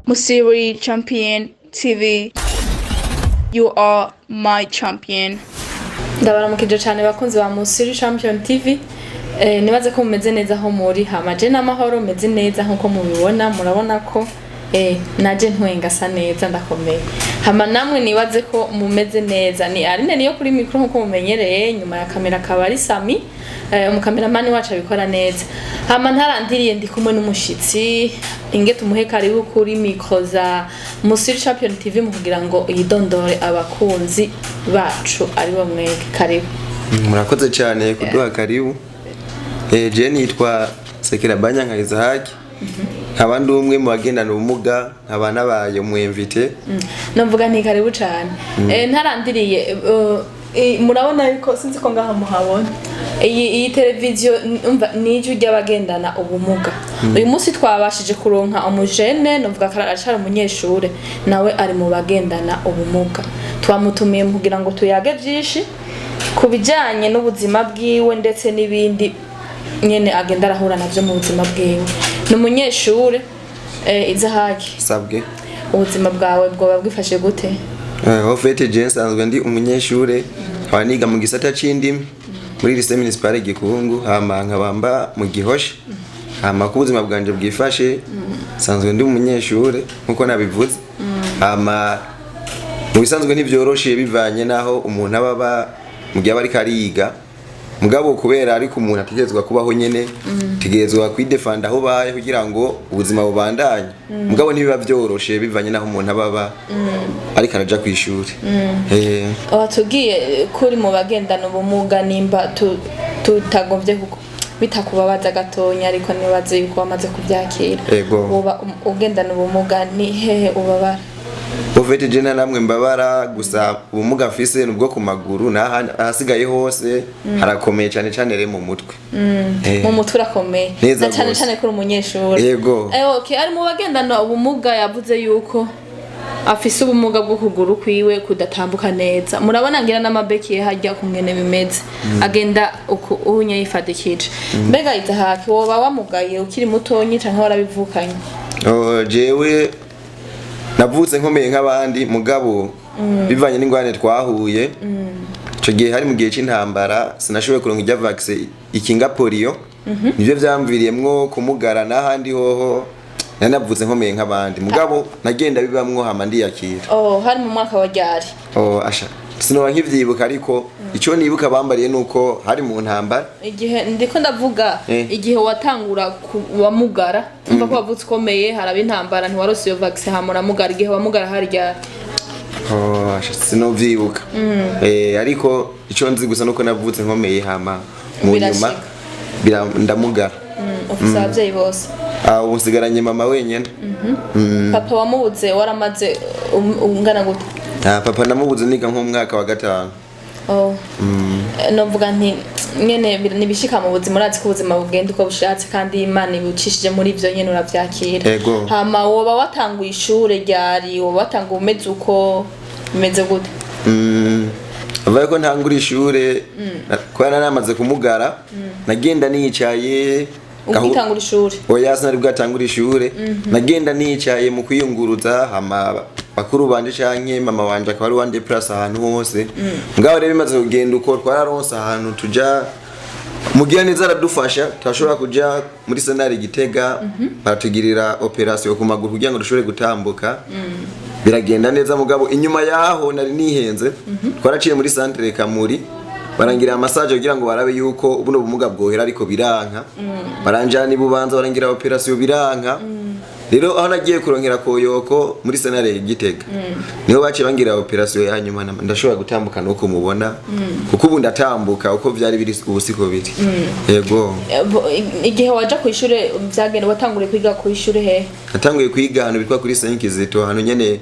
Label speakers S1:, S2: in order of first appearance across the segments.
S1: Umusore Champion TV. You are my champion.
S2: Ndabaramukije cyane bakunzi ba Umusore Champion TV. Nibaze ko mumeze neza aho muri hamaje n'amahoro meze neza nkuko mubibona murabona ko naje ntwenga sa neza ndakomeye. Hama namwe nibaze ko mumeze neza ni Arine niyo kuri micro nkuko mumenyereye nyuma ya kamera kabari Sami umukameramani wacu abikora neza. Hama ntarandiriye ndi kumwe n'umushitsi inge tumuhe karibu kuri micro za Umusore Champion TV mu kugira ngo yidondore abakunzi bacu ari bo mwege karibu.
S3: Murakoze cyane kuduha karibu. Jeni yitwa Sekirabanya nka Isaac. Abandi umwe mu bagendana ubumuga abana bayo mu invite.
S2: Navuga nti karibu cyane. Ntarandiriye murabona yuko sinzi ko ngaha muhabona. Iyi televiziyo umva nijye ry'abagendana ubumuga. Uyu munsi twabashije kuronka umujene novuga kararashara umunyeshure nawe ari mu bagendana ubumuga. Twamutumiye kugira ngo tuyage byinshi kubijanye n'ubuzima bwiwe ndetse n'ibindi nyene agenda arahura navyo mu buzima bwiwe. N'umunyeshure Isaac
S3: Sabwe.
S2: Ubuzima bwawe bwoba bwifashe gute?
S3: Ofete je nsanzwe ndi umunyeshure abaniga mu gisata c'indimi muri lycée municipale Gikungu hama nkabamba mu Gihosha. Hama ku buzima bwanje bwifashe nsanzwe ndi umunyeshure nkuko nabivuze. Hama mu bisanzwe ntivyoroshe bivanye naho umuntu ababa mu gihe bari kariga. Mugabo kubera ariko umuntu ategezwa kubaho nyene tegezwa kwidefanda aho baye kugira ngo ubuzima bubandanye. Mugabo ntibiba vyoroshe bivanye naho umuntu ababa ariko araja kwishuri.
S2: Tugiye kuri mu bagendana ubumuga nimba tutagombye bitakubabaza gatonya ariko nibaze yuko wamaze kubyakira. Uba ugendana ubumuga ni hehe ubabara?
S3: Ofete jena namwe mbabara gusa ubumuga afise nubwo ku maguru ahasigaye hose harakomeye cyane cyane re mu mutwe.
S2: Mu mutwe urakomeye na cyane cyane kuri umunyeshuri.
S3: Yego.
S2: Okay, ari mu bagendana ubumuga yavuze yuko afise ubumuga bwo kuguru kwiwe kudatambuka neza. Murabona ngira n'amabeki hajya kumwene bimeze. Agenda unye yifadikije. Mbega Isaac woba wamugaye ukiri mutonyi canke warabivukanye?
S3: Jewe navutse nkomeye nk'abandi mugabo bivanye n'ingwane twahuye. Ico gihe hari mu gihe c'intambara sinashoboye kuronka ijya vaccine ikinga polio. Nivyo vyamviriyemwo kumugara n'ahandi hoho yanavutse nkomeye nk'abandi mugabo nagenda bibamwo hama ndiyakira.
S2: Hari mu mwaka wa ryari?
S3: Asha sinoba nk'ivyibuka ariko ico nibuka bambariye nuko hari mu ntambara.
S2: Igihe ndiko ndavuga igihe watangura wamugara umva ko wavutse komeye haraba intambara ntiwarose iyo vaccine hamura mugara igihe wamugara hari ryari?
S3: Asha sinovyibuka. Ariko ico nzi gusa nuko navutse nkomeye hama mu nyuma ndamugara.
S2: Ufise abavyeyi bose?
S3: Usigaranye mama wenyene.
S2: Papa wamubuze waramaze ungana gute?
S3: Papa namubuze niga nko mwaka wa 5.
S2: Novuga nti nyene nibishika mu buzima urazi ko ubuzima bugenda uko bushatse kandi Imana ibucishije muri ivyo nyene uravyakira. Hama woba watanguye ishure ryari woba watanga umeze uko bimeze gute?
S3: Avuga ko ntangura ishure kubera namaze kumugara nagenda nicaye
S2: ugitangura ishure.
S3: Oya sinari bwatangura ishure nagenda nicaye mu kwiyunguruza hama bakuru banje canke mama wanje akaba ari wande plus ahantu hose. Ngaho rero bimaze kugenda uko twararonsa ahantu tuja mugiye neza aradufasha twashobora kuja muri senari Gitega baratugirira operation ku maguru kugira ngo dushobore gutambuka. Biragenda neza mugabo inyuma yaho nari nihenze twaraciye muri centre Kamuri barangira massage kugira ngo barabe yuko ubuno bumuga bwohera ariko biranka. Baranjana ibubanza barangira operation biranka. Rero aho nagiye kurongera koyoko muri senare Gitega niho baciye bangira operation hanyuma ndashobora gutambuka nuko mubona kuko ubu ndatambuka uko vyari biri ubusiko biri. Yego.
S2: Igihe waje ku ishure vyagenda watangure kwiga ku ishure he?
S3: Natanguye kwiga hano bitwa kuri Senkizito hano nyene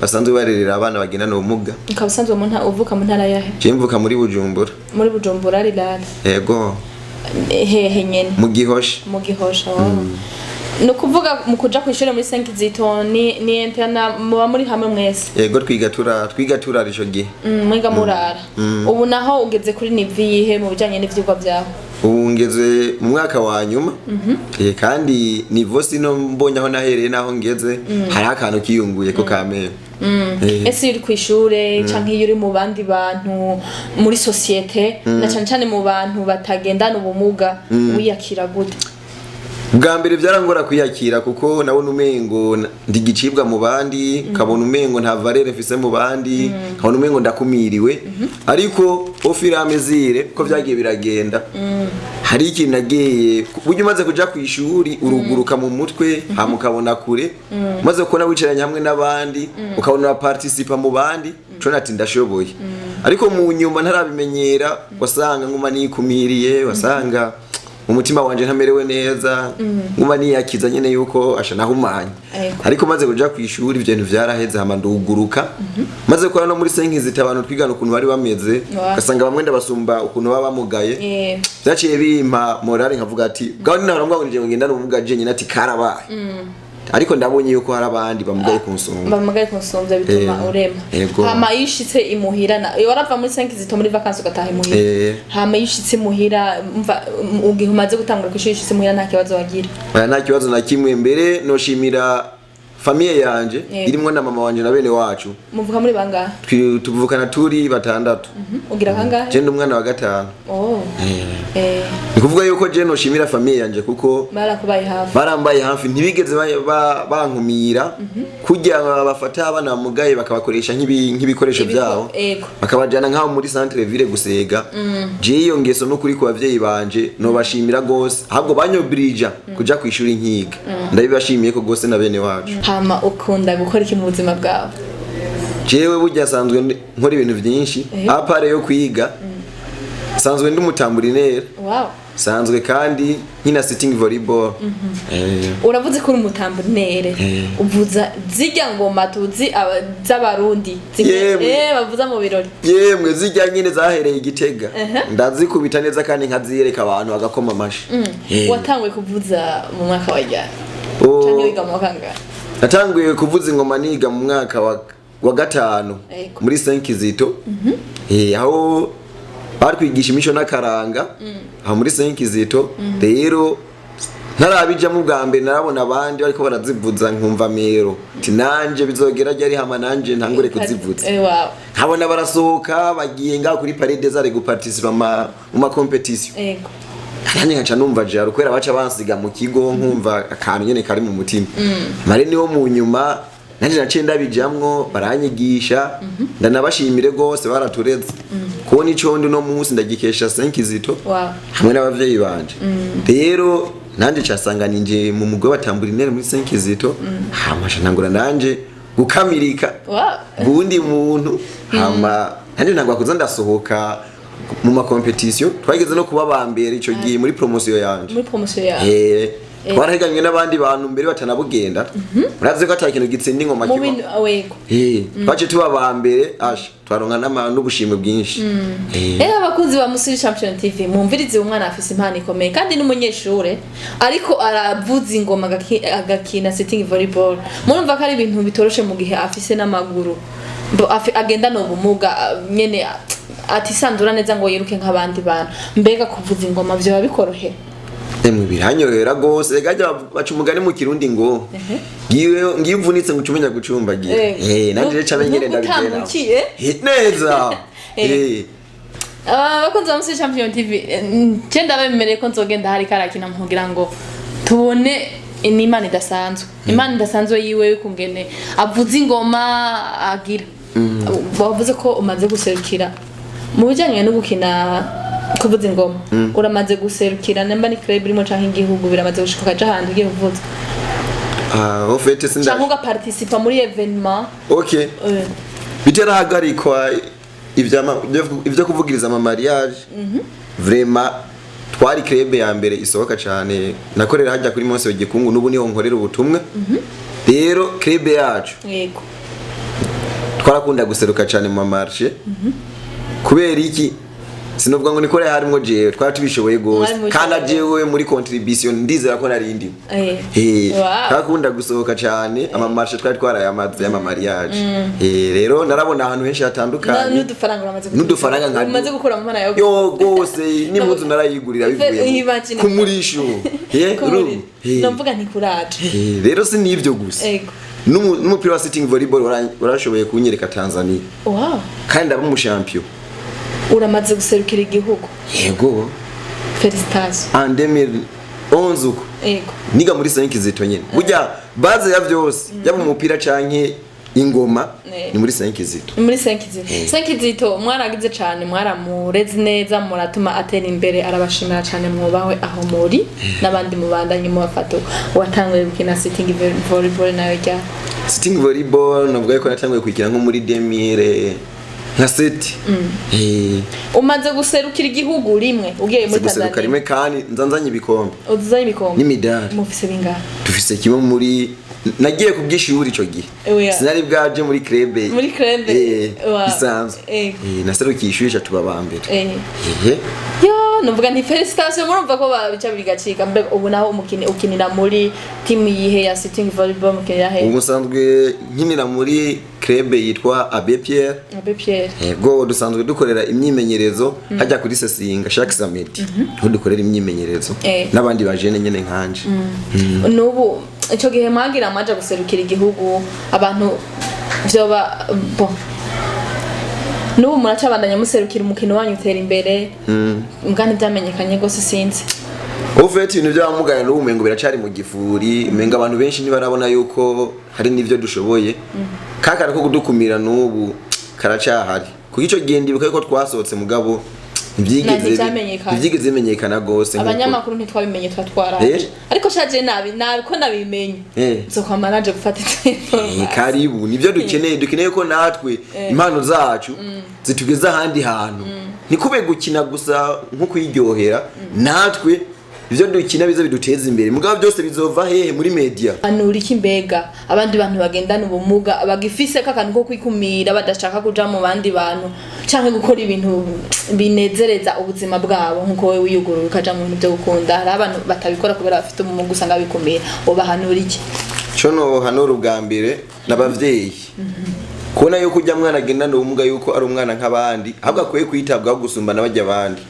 S3: basanzwe barerera abana bagendana ubumuga.
S2: Ukabusanzwe uvuka mu ntara yahe?
S3: Je mvuka muri Bujumbura.
S2: Muri Bujumbura ari lari?
S3: Yego.
S2: Hehe nyene?
S3: Mu Gihosha.
S2: Mu Gihosha. No kuvuga mu kuja kwishura muri Senkizito ni interna muba muri hamwe mwese?
S3: Yego twiga turara ico gihe.
S2: Mwiga murara. Ubu naho ugeze kuri nivi yihe mu bijanye n'ivyigwa byaho?
S3: ubu ngeze mu mwaka wa nyuma kandi nivo sino mbonye aho nahereye naho ngeze hari akantu kiyunguye ko kamera.
S2: Ese uri kwishure canke iyo uri mu bandi bantu muri societe na cyane mu bantu batagendana ubumuga wiyakira gute?
S3: Bwa mbere byarangora kwiyakira kuko nabona umengo ndigicibwa mu bandi, kabona umengo nta valeur mfise mu bandi, kabona umengo ndakumiriwe, ariko ofira amezire ko byagiye biragenda. Hari ikintu nagiye buryo umaze kuja ku ishuri uruguruka mu mutwe hamukabona kure, maze kubona wicaranye hamwe n'abandi ukabona participa mu bandi, cyo nati ndashoboye. Ariko mu nyuma ntarabimenyera, wasanga nguma nikumiriye, wasanga umutima wanje ntamerewe neza, nguma niyakiza nyene yuko asha nahumanye. Ariko maze kuja ku ishuri ibintu vyaraheze hama nduguruka, maze ko no muri senkizi abantu twigana ukuntu bari bameze, gasanga bamwe ndabasumba ukuntu baba bamugaye, byaciye bimpa morale nkavuga ati gaho ni naho ngo ngendana ubumuga je nyine ati karabaye. Ariko ndabonye yuko hari abandi bamugaye kunsumba
S2: bituma urema. Hama yishitse imuhira warava muri senkizi to muri vacances ugataha imuhira, hama yishitse imuhira umva ugihe umaze gutangura kwishishitse imuhira nta kibazo wagira?
S3: Nta kibazo na kimwe. Mbere noshimira famille yanje irimwo na mama wanje na bene wacu.
S2: Muvuka muri bangahe?
S3: Tuvukana turi batandatu.
S2: Ugira kangahe?
S3: Je ndumwana wa gatanu. Nikuvuga yuko je noshimira famille yanje kuko barambaye hafi ntibigeze bankumira, kujya bafata abana mugaye bakabakoresha nk'ibikoresho byabo, bakabajana nkaho muri centre ville gusega. Je iyo ngeso no kuri ku bavyeyi banje no bashimira gose, ahubwo banyobrija kuja ku ishuri nkiga. Ndabibashimiye ko gose na bene wacu.
S2: Hama ukunda gukora iki mu buzima bwawe?
S3: Jewe burya sanzwe nkora ibintu byinshi, apare yo kwiga sanzwe ndi umutamburinera. Sanzwe kandi nkina sitting volleyball.
S2: Uravuze ko uri umutamburinere, uvuza zijya ngoma tuzi z'abarundi bavuza mu birori?
S3: Yemwe zijya nyine zahereye Igitega, ndazikubita neza kandi nkaziyereka abantu bagakoma amashi.
S2: Watangwe kuvuza mu mwaka wa ryari? Canke wiga mu kangahe?
S3: Natanguye kuvuza ingoma niga mu mwaka wa gatanu muri Senkizito. Aho batwigisha imisho n'akaranga aho muri Senkizito. Rero ntarabijamo bwa mbere narabona abandi bariko barazivuza nkumva mero ati nanje bizogera ryari hama nanje ntangure kuzivuza. Nkabona barasohoka bagiye ngaho kuri parade zare guparticipa mu competition. Kandi nkaca numva je arukwera baca bansiga mu kigo nkumva akantu nyene kari mu mutima. Mare niho mu nyuma nanje naciye ndabijamwo baranyigisha, ndanabashimire gose baratureze. Kubona ico ndi no munsi ndagikesha Senkizito hamwe n'abavyeyi banje. Rero nanje casanga ninje mu mugwe batamburinere muri Senkizito, hama nangura nanje gukamirika bundi muntu, hama nanje ntangwa kuza ndasohoka mu ma competition. Twageze no kuba bambere ico gihe muri promotion yanje. Twaraheganye n'abandi bantu mbere batanabugenda. Muraze ko atakintu gitsinda ingoma kiba. Twaje tuba bambere twaronka n'ubushimwe bwinshi.
S2: Abakunzi ba Umusore Champion TV mumvirize umwana afise impano ikomeye kandi n'umunyeshure ariko aravuza ingoma agakina sitting volleyball. Murumva ko ari ibintu bitoroshe mu gihe afise n'amaguru agendana ubumuga nyene atisanzura neza ngo yiruke nk'abandi bantu. Mbega kuvuza ingoma byo babikorohera?
S3: Emwe biranyorera gose, gajya baca umugani mu Kirundi ngo ngiye mvunitse ngucumenya gucumbagira. Nanje rero cabe nyene ndabigera neza.
S2: Abakunzi ba Umusore Champion TV je ndabemereye ko nzogenda hari karakina mugira ngo tubone imana idasanzwe. Imana idasanzwe yiwe kungene avuza ingoma agira. Bavuze ko umaze guserukira mu bijanye no gukina kuvuza ingoma. Uramaze guserukira namba ni club irimo canke igihugu biramaze gushika kaje hantu ugiye kuvuza?
S3: Ofete sinda.
S2: Canke ugaparticipa muri evenement?
S3: Bitarahagarikwa ivyo kuvugiriza ama mariage. Vraiment twari club ya mbere isohoka cyane, nakorera hajya kuri Mose w'igikungu n'ubu niho nkorera ubutumwa. Rero club yacu twarakunda guseruka cyane mu marché. Kubera iki sinovuga ngo nikore harimo jewe twari tubishoboye gose kandi ajewe muri contribution ndizera ko narindi kakunda gusohoka cyane amamarche twari twarayamaze y'ama mariage rero narabona ahantu henshi hatandukanye n'udufaranga nka
S2: umaze gukura mu mpana
S3: yo gose n'impuzu narayigurira bivuye ku murisho
S2: navuga nti kuraje
S3: rero si nivyo gusa n'umupira wa sitting volleyball warashoboye kunyereka Tanzania kandi aba mu champion
S2: uramaze guserukira igihugu
S3: yego
S2: felicitation
S3: en 2011 uko niga muri 5 zito nyene burya baze ya vyose yaba umupira canke ingoma ni muri 5 zito
S2: muri 5 zito 5 zito mwaragize cyane mwaramureze neza muratuma atera imbere arabashimira cyane mwubawe aho muri nabandi mubandanye mu bafato watanguye gukina sitting volleyball nawe rya
S3: sitting volleyball navuga ko natanguye kwikira nko muri 2000 nka seti
S2: umaze guserukira igihugu rimwe ugiye muri Tanzania
S3: guseruka rimwe kandi nzanzanye ibikombe
S2: uzanye ibikombe
S3: n'imidari
S2: mufise bingahe
S3: dufise kimwe muri nagiye kubwishuri ico gihe sinari bwaje muri club isanzwe naserukiye ishuri cyo tubabambere
S2: yo nuvuga nti felicitation murumva ko babica bigacika mbe ubu naho umukini ukinira muri team yihe ya sitting volleyball mukinira he
S3: ubu sanzwe nkinira muri club yitwa Abe Pierre yego dusanzwe dukorera imyimenyerezo hajya kuri sesinga chaque samedi ho dukorera imyimenyerezo nabandi bajene nyene nkanje
S2: nubu ico gihe mwagira amaje guserukira igihugu abantu vyoba bon nubu muracabandanya muserukira umukino wanyu utera imbere mugani byamenyekanye gose sinzi
S3: ufite ibintu by'abamugana n'ubumengo biracari mu gifuri menga abantu benshi nibarabona yuko hari n'ivyo dushoboye kakara ko kudukumira n'ubu karacahari kuko ico gihe ndibuka ko twasohotse mugabo ivyigeze bimenyekana gose
S2: abanyamakuru ntitwabimenye twatwaraje ariko shaje nabi ko nabimenye nzokwa manaje gufata telefone
S3: karibu nivyo dukeneye ko natwe impano zacu zitugeza ahandi hantu nikube gukina gusa nko kwiryohera natwe ivyo dukina biza biduteza imbere mugabo byose bizova hehe muri media
S2: anuri kimbega abandi bantu bagendana ubumuga bagifise kakantu ko kwikumira badashaka kuja mu bandi bantu canke gukora ibintu binezereza ubuzima bwabo nkuko wewe wiyugurura ukaja mu bintu byo gukunda hari abantu batabikora kubera bafite ubumuga usanga bikumira obahanura iki
S3: cono hanura ubwambere n'abavyeyi kubona yuko ujya mwana agendana ubumuga yuko ari umwana nk'abandi ahubwo akwiye kwitabwaho gusumba n'abajya abandi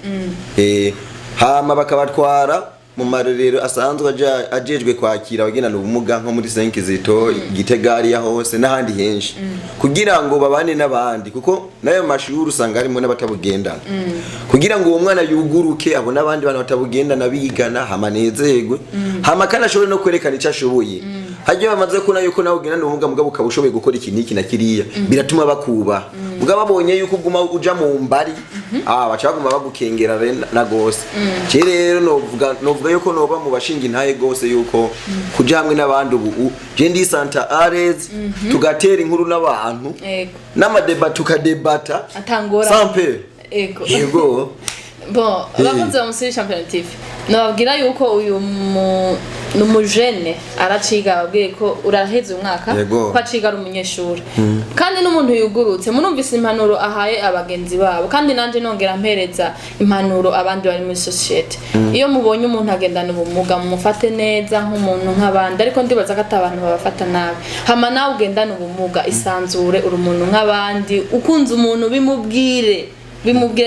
S3: hama bakabatwara mu marerero asanzwe ajejwe kwakira abagendana ubumuga nko muri 5 zito Gitegari ya hose n'ahandi henshi kugira ngo babane n'abandi kuko nayo mashuri usanga harimo n'abatabugendana kugira ngo uwo mwana yuguruke abone abandi bantu batabugendana bigana hamanezerwe hama kana ashobore no kwerekana icyo ashoboye hajye bamaze kuna yuko nawe ugendana ubumuga mugabo ukabushoboye gukora iki niki na kiriya biratuma bakuba mugabo babonye yuko uguma uja mu mbari baca baguma bagukengera na gose rero novuga yuko noba mu bashinga intaye gose yuko kuja hamwe n'abandi ubu je ndi Santa Arez tugatera inkuru n'abantu n'amadeba tukadebata
S2: atangora
S3: sample yego
S2: bon abakunzi ba Umusore Champion TV nababwira yuko uyu numujene araciga abwiye ko uraheze umwaka ko aciga ari umunyeshuri kandi n'umuntu yugurutse munumvise impanuro ahaye abagenzi babo kandi nanje nongera mpereza impanuro abandi bari muri society iyo mubonye umuntu agendana ubumuga mumufate neza nk'umuntu nk'abandi ariko ndibaza ko atabantu babafata nabi hama nawe ugendana ubumuga isanzure uri umuntu nk'abandi ukunze umuntu bimubwire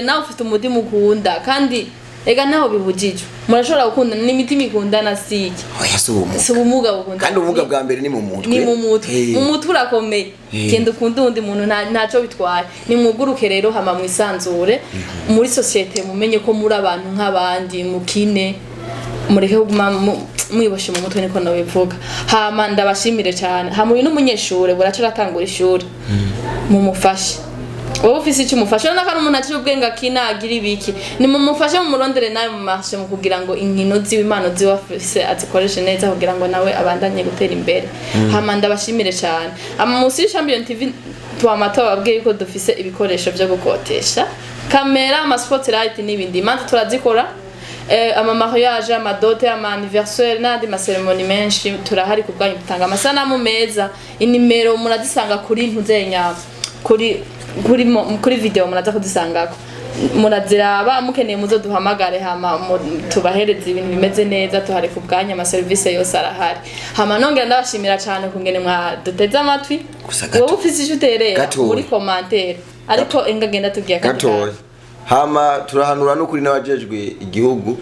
S2: nawe ufite umutima ukunda kandi ega naho bibujije murashobora gukunda n'imitima ikundana siki
S3: oya
S2: si ubumuga bukunda
S3: kandi ubumuga bwa mbere ni mu mutwe
S2: mu mutwe urakomeye genda ukunda undi muntu ntacyo bitwaye nimwuguruke rero hama mwisanzure muri societe mumenye ko muri abantu nk'abandi mukine mureke kuguma mwiboshe mu mutwe niko nabivuga hama ndabashimire cyane hama uyu n'umunyeshuri buracira atangura ishuri mumufashe wowe ufise icyo umufasha naka n'umuntu akiri ubwenge akinagira ibiki ni mumufashe mu murondere nawe mu mashe mu kugira ngo inkino ziwe impano ziwe afise azikoreshe neza kugira ngo nawe abandanye gutera imbere hama ndabashimire cyane Umusore Champion TV twamato babwiye ko dufise ibikoresho byo gukotesha kamera ama spotlight n'ibindi manzi turazikora ama mariage ama dote ama anniversaire n'andi ma ceremony menshi turahari kubwanyu gutanga amasanamu meza inimero murazisanga kuri ntuzenya kuri video muraza kudisangako muraziraba mukeneye muzo duhamagare hama tubahereza ibintu bimeze neza tuhari ku bwanya ama service yose arahari hama nongera ndabashimira cyane kungene mwaduteze amatwi wowe ufise icyo uterera muri commentaire ariko engagenda tugiye
S3: gatoya hama turahanura no kuri n'abajejwe igihugu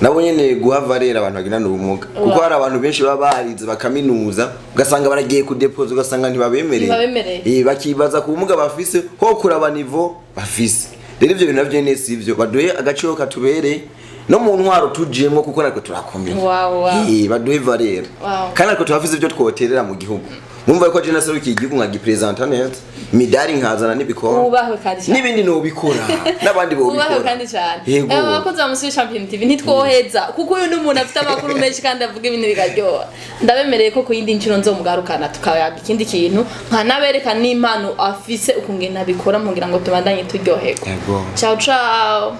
S3: nabo nyene guhava rero abantu bagina n'ubumuga kuko hari abantu benshi baba barize bakaminuza ugasanga baragiye ku depose ugasanga ntibabemereye bakibaza ku bumuga bafise ho kuraba niveau bafise rero ivyo bintu navyo nese ivyo baduhe agaciro katubereye no mu ntwaro tujiyemwo kuko natwe turakomeye baduhe valera kandi natwe turafise ivyo twoterera mu gihugu numva ko je naserukiye igihugu nka gipresenta neza midari nkazana n'ibikorwa
S2: ubahwe kandi cyane
S3: n'ibindi no bikora n'abandi bo bikora
S2: ubahwe kandi cyane abakozi ba Musiri Champion TV ntitwoheza kuko uyu n'umuntu afite amakuru menshi kandi avuga ibintu bigaryoha ndabemereye ko kuyindi inciro nzomugarukana tukayaga ikindi kintu nka nabereka n'impano afise ukungena bikora mugira ngo tubandanye turyoherwa ciao ciao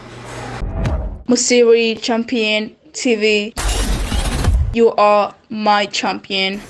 S1: Umusore Champion TV, you are my champion.